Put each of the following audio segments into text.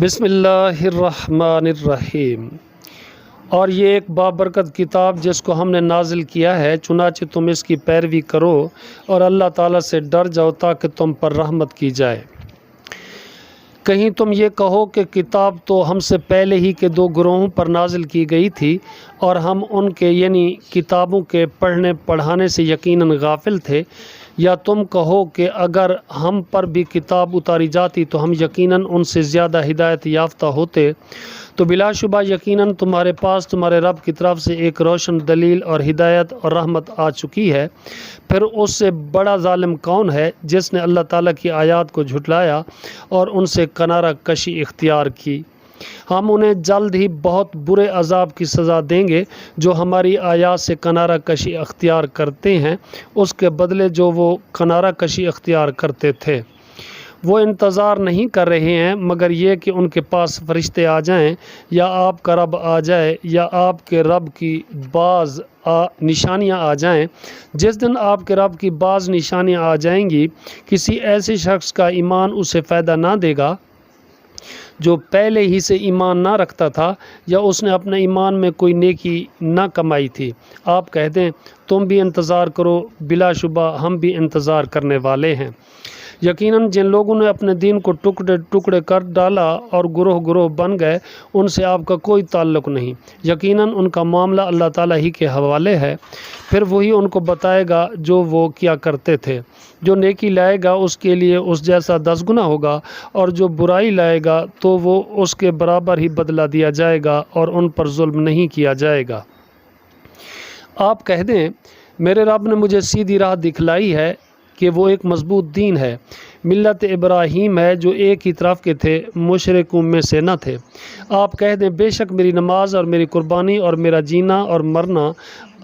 بسم اللہ الرحمن الرحیم۔ اور یہ ایک بابرکت کتاب جس کو ہم نے نازل کیا ہے، چنانچہ تم اس کی پیروی کرو اور اللہ تعالیٰ سے ڈر جاؤ تاکہ تم پر رحمت کی جائے۔ کہیں تم یہ کہو کہ کتاب تو ہم سے پہلے ہی کے دو گروہوں پر نازل کی گئی تھی اور ہم ان کے یعنی کتابوں کے پڑھنے پڑھانے سے یقیناً غافل تھے، یا تم کہو کہ اگر ہم پر بھی کتاب اتاری جاتی تو ہم یقیناً ان سے زیادہ ہدایت یافتہ ہوتے، تو بلا شبہ یقیناً تمہارے پاس تمہارے رب کی طرف سے ایک روشن دلیل اور ہدایت اور رحمت آ چکی ہے۔ پھر اس سے بڑا ظالم کون ہے جس نے اللہ تعالیٰ کی آیات کو جھٹلایا اور ان سے کنارہ کشی اختیار کی؟ ہم انہیں جلد ہی بہت برے عذاب کی سزا دیں گے جو ہماری آیات سے کنارہ کشی اختیار کرتے ہیں، اس کے بدلے جو وہ کنارہ کشی اختیار کرتے تھے۔ وہ انتظار نہیں کر رہے ہیں مگر یہ کہ ان کے پاس فرشتے آ جائیں، یا آپ کا رب آ جائے، یا آپ کے رب کی بعض نشانیاں آ جائیں۔ جس دن آپ کے رب کی بعض نشانیاں آ جائیں گی، کسی ایسے شخص کا ایمان اسے فائدہ نہ دے گا جو پہلے ہی سے ایمان نہ رکھتا تھا، یا اس نے اپنے ایمان میں کوئی نیکی نہ کمائی تھی۔ آپ کہہ دیں تم بھی انتظار کرو، بلا شبہ ہم بھی انتظار کرنے والے ہیں۔ یقیناً جن لوگوں نے اپنے دین کو ٹکڑے ٹکڑے کر ڈالا اور گروہ گروہ بن گئے، ان سے آپ کا کوئی تعلق نہیں۔ یقیناً ان کا معاملہ اللہ تعالیٰ ہی کے حوالے ہے، پھر وہی ان کو بتائے گا جو وہ کیا کرتے تھے۔ جو نیکی لائے گا اس کے لیے اس جیسا 10 گنا ہوگا، اور جو برائی لائے گا تو وہ اس کے برابر ہی بدلہ دیا جائے گا، اور ان پر ظلم نہیں کیا جائے گا۔ آپ کہہ دیں میرے رب نے مجھے سیدھی راہ دکھلائی ہے کہ وہ ایک مضبوط دین ہے، ملت ابراہیم ہے جو ایک ہی طرف کے تھے، مشرکوں میں سے نہ تھے۔ آپ کہہ دیں بے شک میری نماز اور میری قربانی اور میرا جینا اور مرنا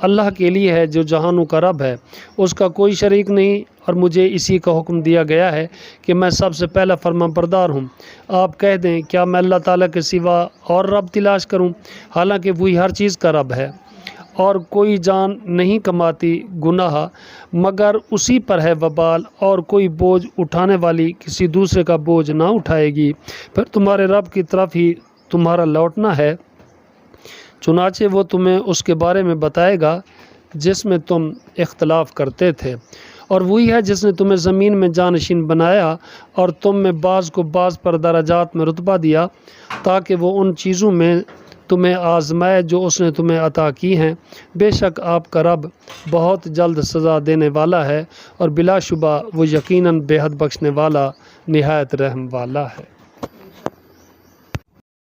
اللہ کے لیے ہے جو جہانوں کا رب ہے، اس کا کوئی شریک نہیں، اور مجھے اسی کا حکم دیا گیا ہے کہ میں سب سے پہلا فرمانبردار ہوں۔ آپ کہہ دیں کیا میں اللہ تعالیٰ کے سوا اور رب تلاش کروں، حالانکہ وہی ہر چیز کا رب ہے، اور کوئی جان نہیں کماتی گناہ مگر اسی پر ہے وبال، اور کوئی بوجھ اٹھانے والی کسی دوسرے کا بوجھ نہ اٹھائے گی، پھر تمہارے رب کی طرف ہی تمہارا لوٹنا ہے۔ چنانچہ وہ تمہیں اس کے بارے میں بتائے گا جس میں تم اختلاف کرتے تھے، اور وہی ہے جس نے تمہیں زمین میں جانشین بنایا اور تم میں بعض کو بعض پر درجات میں رتبہ دیا، تاکہ وہ ان چیزوں میں تمہیں آزمائے جو اس نے تمہیں عطا کی ہیں۔ بے شک آپ کا رب بہت جلد سزا دینے والا ہے، اور بلا شبہ وہ یقیناً بے حد بخشنے والا، نہایت رحم والا ہے۔